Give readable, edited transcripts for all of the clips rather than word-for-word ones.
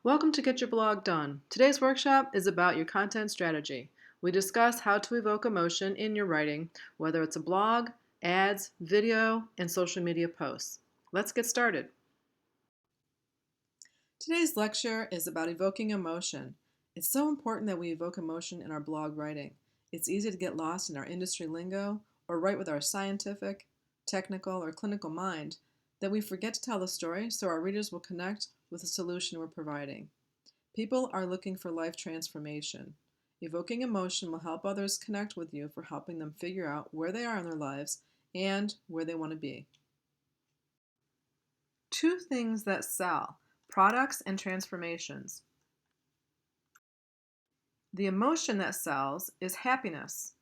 Welcome to Get Your Blog Done. Today's workshop is about your content strategy. We discuss how to evoke emotion in your writing, whether it's a blog, ads, video, and social media posts. Let's get started. Today's lecture is about evoking emotion. It's so important that we evoke emotion in our blog writing. It's easy to get lost in our industry lingo or write with our scientific, technical, or clinical mind that we forget to tell the story so our readers will connect with the solution we're providing. People are looking for life transformation. Evoking emotion will help others connect with you for helping them figure out where they are in their lives and where they want to be. Two things that sell: products and transformations. The emotion that sells is happiness.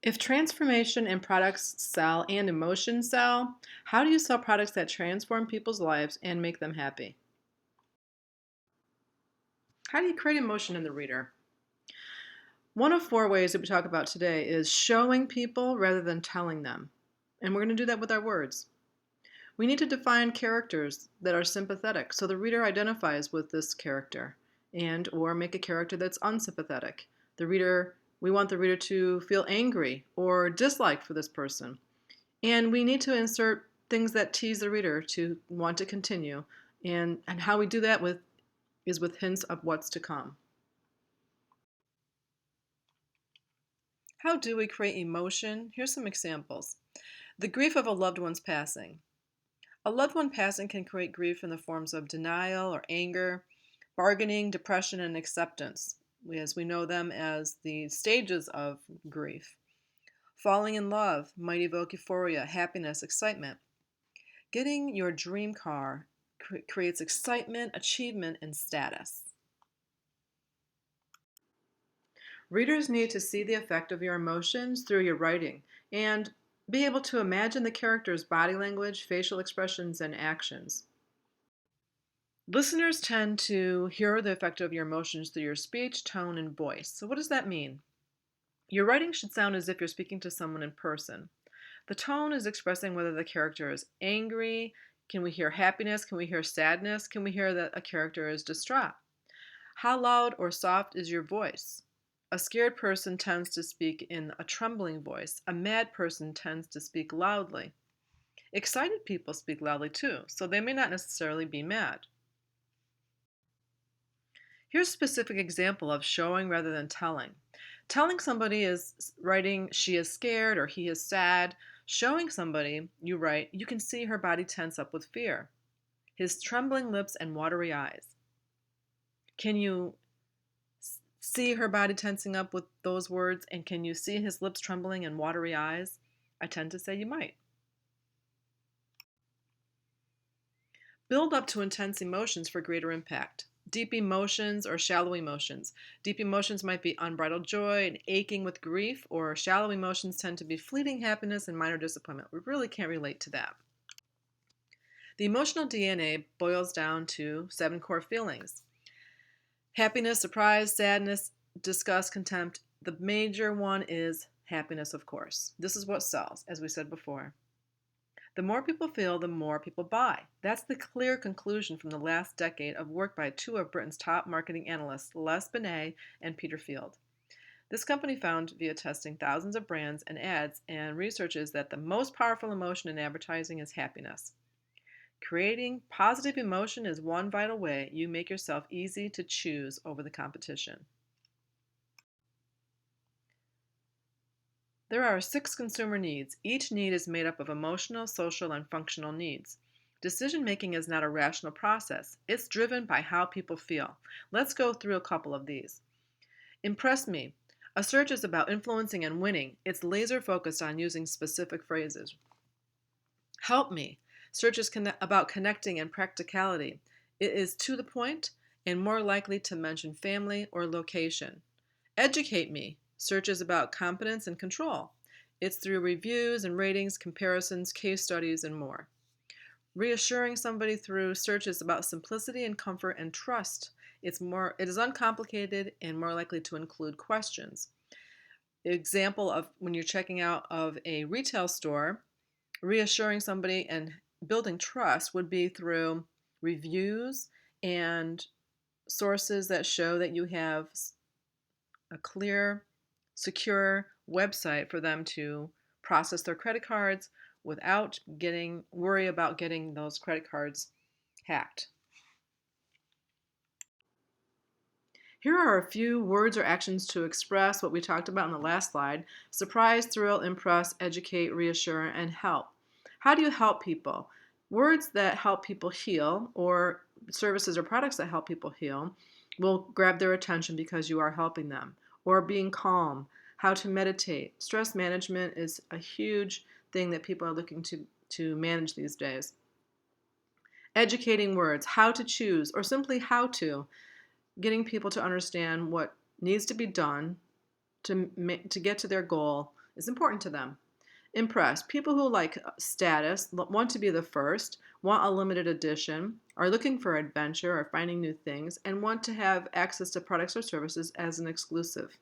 If transformation and products sell and emotions sell, how do you sell products that transform people's lives and make them happy? How do you create emotion in the reader? One of four ways that we talk about today is showing people rather than telling them. And we're going to do that with our words. We need to define characters that are sympathetic so the reader identifies with this character, and or make a character that's unsympathetic. We want the reader to feel angry or dislike for this person. And we need to insert things that tease the reader to want to continue. And how we do that is with hints of what's to come. How do we create emotion? Here's some examples. The grief of a loved one's passing. A loved one passing can create grief in the forms of denial or anger, bargaining, depression, and acceptance, as we know them as the stages of grief. Falling in love might evoke euphoria, happiness, excitement. Getting your dream car creates excitement, achievement, and status. Readers need to see the effect of your emotions through your writing and be able to imagine the character's body language, facial expressions, and actions. Listeners tend to hear the effect of your emotions through your speech, tone, and voice. So what does that mean? Your writing should sound as if you're speaking to someone in person. The tone is expressing whether the character is angry. Can we hear happiness? Can we hear sadness? Can we hear that a character is distraught? How loud or soft is your voice? A scared person tends to speak in a trembling voice. A mad person tends to speak loudly. Excited people speak loudly too, so they may not necessarily be mad. Here's a specific example of showing rather than telling. Telling somebody is writing, she is scared or he is sad. Showing somebody, you write, you can see her body tense up with fear, his trembling lips and watery eyes. Can you see her body tensing up with those words, and can you see his lips trembling and watery eyes? I tend to say you might. Build up to intense emotions for greater impact. Deep emotions or shallow emotions. Deep emotions might be unbridled joy and aching with grief, or shallow emotions tend to be fleeting happiness and minor disappointment. We really can't relate to that. The emotional DNA boils down to 7 core feelings: happiness, surprise, sadness, disgust, contempt. The major one is happiness, of course. This is what sells, as we said before. The more people feel, the more people buy. That's the clear conclusion from the last decade of work by 2 of Britain's top marketing analysts, Les Binet and Peter Field. This company found via testing thousands of brands and ads and researches that the most powerful emotion in advertising is happiness. Creating positive emotion is one vital way you make yourself easy to choose over the competition. There are 6 consumer needs. Each need is made up of emotional, social, and functional needs. Decision-making is not a rational process. It's driven by how people feel. Let's go through a couple of these. Impress me. A search is about influencing and winning. It's laser focused on using specific phrases. Help me. Search is about connecting and practicality. It is to the point and more likely to mention family or location. Educate me. Search is about competence and control. It's through reviews and ratings, comparisons, case studies, and more. Reassuring somebody through search is about simplicity and comfort and trust. It is uncomplicated and more likely to include questions. Example of when you're checking out of a retail store, reassuring somebody and building trust would be through reviews and sources that show that you have a clear, secure website for them to process their credit cards without worry about getting those credit cards hacked. Here are a few words or actions to express what we talked about in the last slide: surprise, thrill, impress, educate, reassure, and help. How do you help people? Words that help people heal, or services or products that help people heal, will grab their attention because you are helping them. Or being calm, how to meditate. Stress management is a huge thing that people are looking to manage these days. Educating words, how to choose, or simply how to. Getting people to understand what needs to be done to get to their goal is important to them. Impress. People who like status, want to be the first, want a limited edition, are looking for adventure or finding new things, and want to have access to products or services as an exclusive.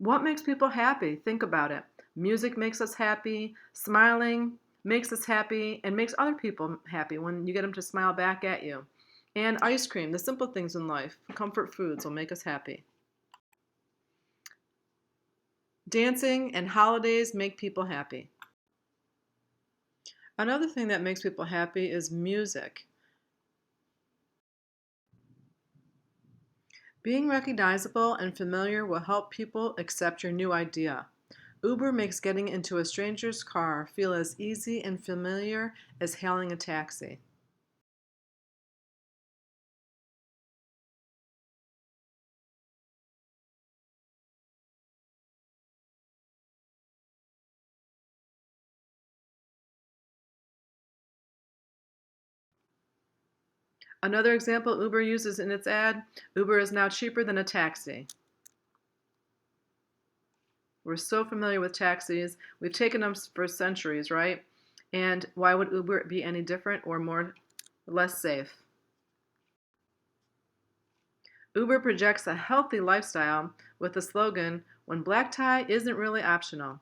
What makes people happy? Think about it. Music makes us happy, smiling makes us happy, and makes other people happy when you get them to smile back at you. And ice cream, the simple things in life, comfort foods will make us happy. Dancing and holidays make people happy. Another thing that makes people happy is music. Being recognizable and familiar will help people accept your new idea. Uber makes getting into a stranger's car feel as easy and familiar as hailing a taxi. Another example Uber uses in its ad: Uber is now cheaper than a taxi. We're so familiar with taxis. We've taken them for centuries, right? And why would Uber be any different or less safe? Uber projects a healthy lifestyle with the slogan, "When black tie isn't really optional."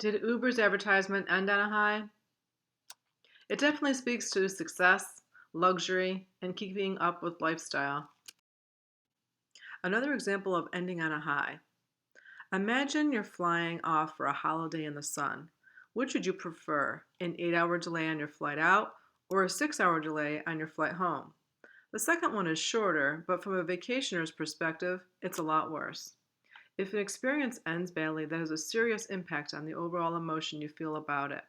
Did Uber's advertisement end on a high? It definitely speaks to success, luxury, and keeping up with lifestyle. Another example of ending on a high. Imagine you're flying off for a holiday in the sun. Which would you prefer, an 8-hour delay on your flight out or a 6-hour delay on your flight home? The second one is shorter, but from a vacationer's perspective, it's a lot worse. If an experience ends badly, that has a serious impact on the overall emotion you feel about it.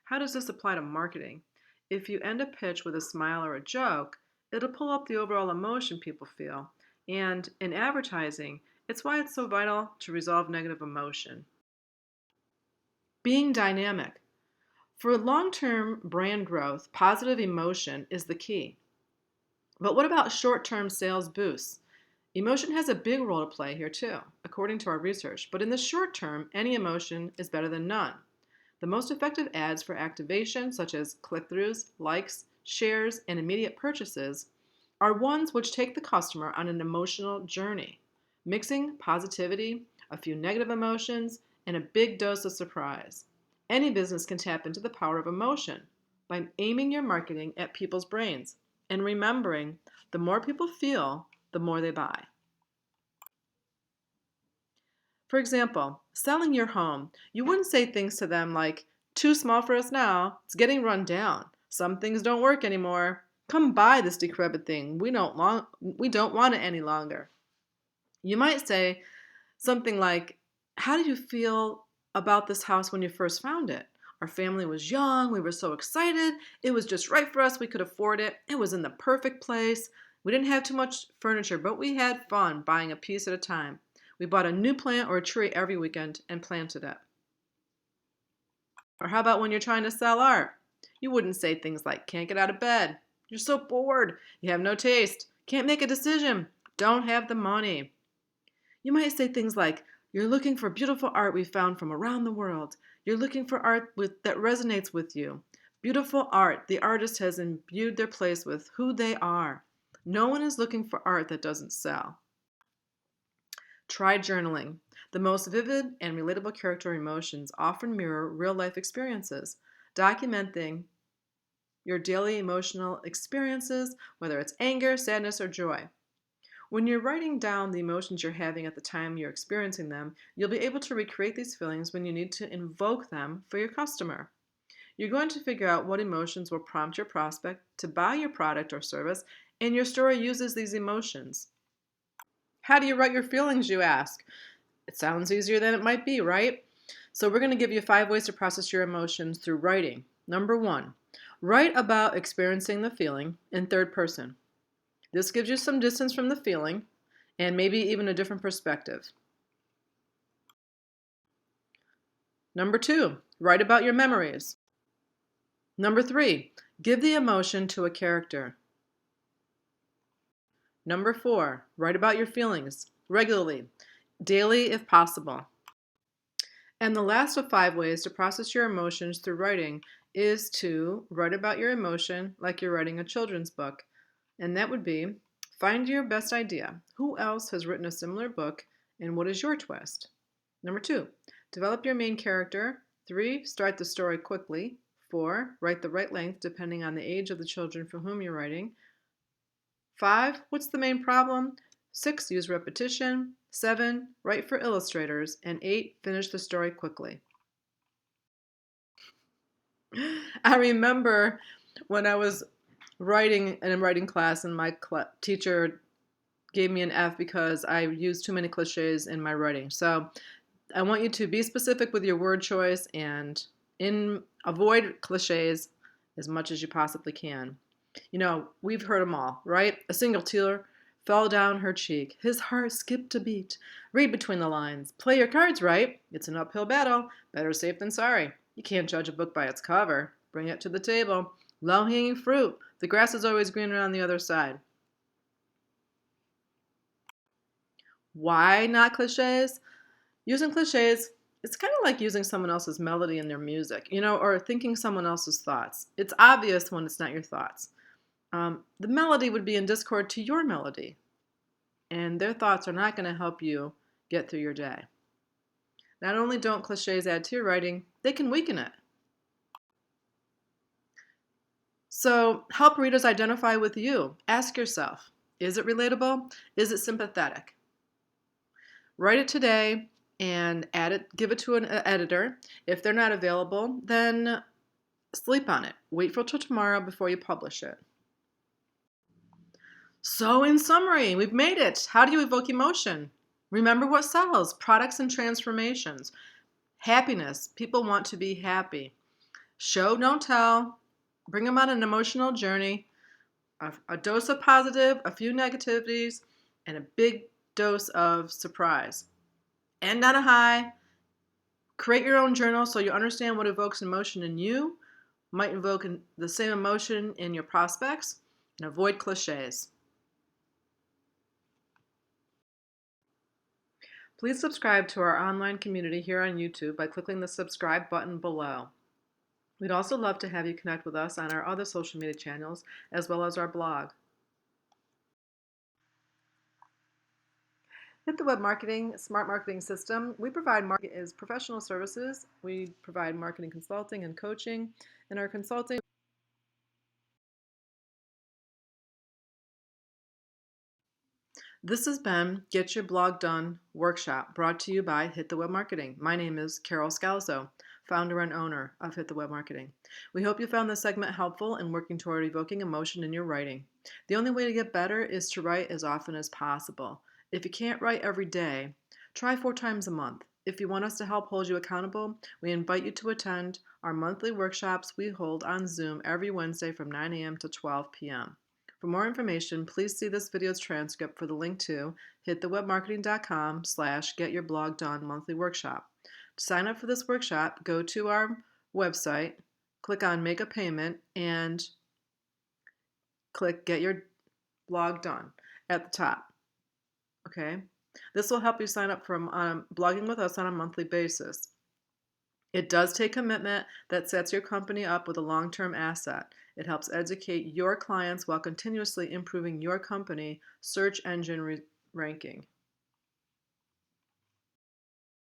How does this apply to marketing? If you end a pitch with a smile or a joke, it'll pull up the overall emotion people feel. And in advertising, it's why it's so vital to resolve negative emotion. Being dynamic. For long-term brand growth, positive emotion is the key. But what about short-term sales boosts? Emotion has a big role to play here too, according to our research. But in the short term, any emotion is better than none. The most effective ads for activation, such as click-throughs, likes, shares, and immediate purchases, are ones which take the customer on an emotional journey, mixing positivity, a few negative emotions, and a big dose of surprise. Any business can tap into the power of emotion by aiming your marketing at people's brains and remembering the more people feel, the more they buy. For example, selling your home, you wouldn't say things to them like, "Too small for us now, it's getting run down. Some things don't work anymore. Come buy this decrepit thing. We don't want it any longer." You might say something like, how do you feel about this house when you first found it? Our family was young. We were so excited. It was just right for us. We could afford it. It was in the perfect place. We didn't have too much furniture, but we had fun buying a piece at a time. We bought a new plant or a tree every weekend and planted it. Or how about when you're trying to sell art? You wouldn't say things like, can't get out of bed. You're so bored. You have no taste. Can't make a decision. Don't have the money. You might say things like, you're looking for beautiful art we found from around the world. You're looking for art that resonates with you. Beautiful art. The artist has imbued their place with who they are. No one is looking for art that doesn't sell. Try journaling. The most vivid and relatable character emotions often mirror real-life experiences. Documenting your daily emotional experiences, whether it's anger, sadness, or joy. When you're writing down the emotions you're having at the time you're experiencing them, you'll be able to recreate these feelings when you need to invoke them for your customer. You're going to figure out what emotions will prompt your prospect to buy your product or service, and your story uses these emotions. How do you write your feelings, you ask? It sounds easier than it might be, right? So we're going to give you 5 ways to process your emotions through writing. Number 1, write about experiencing the feeling in third person. This gives you some distance from the feeling and maybe even a different perspective. Number 2, write about your memories. Number 3, give the emotion to a character. Number 4, write about your feelings regularly, daily if possible. And the last of 5 ways to process your emotions through writing is to write about your emotion like you're writing a children's book. And that would be, find your best idea. Who else has written a similar book, and what is your twist? Number 2, develop your main character. 3, start the story quickly. 4, write the right length depending on the age of the children for whom you're writing. 5, what's the main problem? 6, use repetition. 7, write for illustrators. And 8, finish the story quickly. I remember when I was writing in a writing class and my teacher gave me an F because I used too many cliches in my writing. So I want you to be specific with your word choice and avoid cliches as much as you possibly can. You know, we've heard them all, right? A single tear fell down her cheek. His heart skipped a beat. Read between the lines. Play your cards right. It's an uphill battle. Better safe than sorry. You can't judge a book by its cover. Bring it to the table. Low-hanging fruit. The grass is always greener on the other side. Why not cliches? Using cliches, it's kind of like using someone else's melody in their music, or thinking someone else's thoughts. It's obvious when it's not your thoughts. The melody would be in discord to your melody, and their thoughts are not going to help you get through your day. Not only don't cliches add to your writing, they can weaken it. So help readers identify with you. Ask yourself, is it relatable? Is it sympathetic? Write it today and give it to an editor. If they're not available, then sleep on it. Wait till tomorrow before you publish it. So in summary, we've made it. How do you evoke emotion? Remember what sells. Products and transformations. Happiness. People want to be happy. Show, don't tell. Bring them on an emotional journey. A dose of positive, a few negativities, and a big dose of surprise. End on a high. Create your own journal so you understand what evokes emotion in you, might evoke the same emotion in your prospects, and avoid cliches. Please subscribe to our online community here on YouTube by clicking the subscribe button below. We'd also love to have you connect with us on our other social media channels, as well as our blog. Hit the Web Marketing Smart Marketing System. We provide professional services. We provide marketing consulting and coaching. In our consulting, this has been Get Your Blog Done Workshop, brought to you by Hit the Web Marketing. My name is Carol Scalzo, founder and owner of Hit the Web Marketing. We hope you found this segment helpful in working toward evoking emotion in your writing. The only way to get better is to write as often as possible. If you can't write every day, try 4 times a month. If you want us to help hold you accountable, we invite you to attend our monthly workshops we hold on Zoom every Wednesday from 9 a.m. to 12 p.m. For more information, please see this video's transcript for the link to hitthewebmarketing.com/getyourblogdone monthly workshop. To sign up for this workshop, go to our website, click on Make a Payment, and click Get Your Blog Done at the top. Okay? This will help you sign up for blogging with us on a monthly basis. It does take commitment that sets your company up with a long-term asset. It helps educate your clients while continuously improving your company search engine ranking.